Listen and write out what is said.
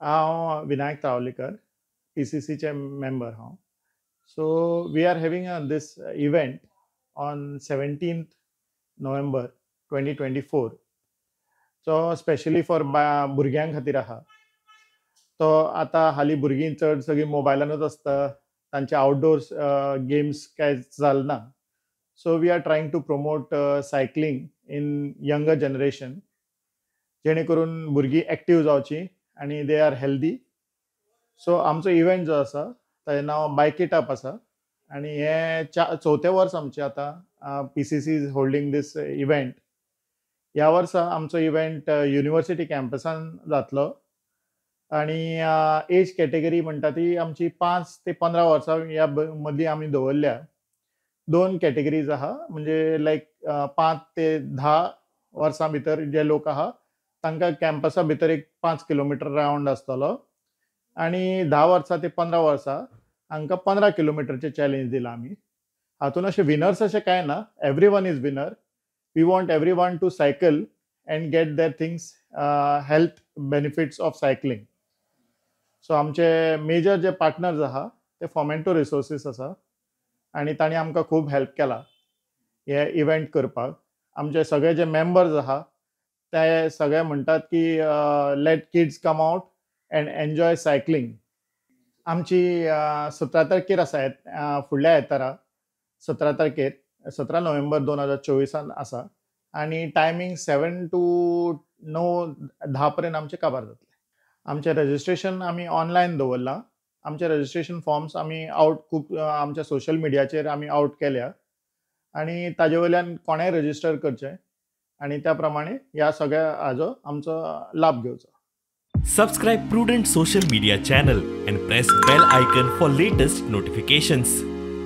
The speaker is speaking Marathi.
हांव विनायक तावलेकर, PCCचे मेंबर हांव. So we are having this event on 17th November 2024. तो स्पेशली फॉर भुरग्यां खातीर आहा. तो आतां हालीं भुरगीं चड सगळीं मोबायलानूच आसता. तांचे आउटडोर्स गेम्स कांय जालना. So we are trying to promote cycling in younger generation, जेणे करून भुरगीं एक्टीव जावची आनी दे आर हेल्दी. सो आमचो इव्हेंट जो आसा ताचें नांव बायक इट अप आसा आनी हे चवथें वर्स आमचें आतां PCC is holding this event. ह्या वर्सा आमचो इव्हेंट युनिवर्सिटी कॅम्पसान जातलो आनी एज कॅटेगरी म्हणटा ती आमची 5 ते 15 वर्सां ह्या मदीं आमी दवरल्या. 2 कॅटेगरीज आहा, म्हणजे लायक 5 ते 10 वर्सां भितर जे लोक आहा तांकां कॅम्पसा भितर एक 5 किलोमिटर रावंड आसतलो आनी 10 वर्सां ते 15 वर्सां हांकां 15 किलोमिटरचें चॅलेंज दिलां आमी. हातून अशें विनर्स अशें कांय ना, everyone is winner. We want everyone to cycle and get their things, health benefits of cycling. So आमचे मेजर जे पार्टनर्स आहा ते फॉमेंटो रिसोर्सीस आसा आनी तांणी आमकां खूब हेल्प केला हे इव्हेंट करपाक. आमचे सगळे जे मेंबर्स आहा ते सगळे म्हणटात की let kids come out and enjoy cycling. आमची 17 तारखेर आसा, फुडल्या येतारा 17 तारखेर, 17 नोव्हेंबर 2024 आसा आनी टायमींग 7 to 9-10 पर्यंत आमचें काबार जातलें. आमचें रजिस्ट्रेशन आमी ऑनलायन दवरलां. आमचे रजिस्ट्रेशन फॉर्म्स आमी खूब आमच्या सोशल मिडियाचेर आमी आउट केल्या आनी ताजे वयल्यान कोणेंय रजिस्टर करचें आनी त्या प्रमाणे ह्या सगळ्या हाजो आमचो लाभ घेवचो. Subscribe Prudent social media channel and press bell icon for latest notifications.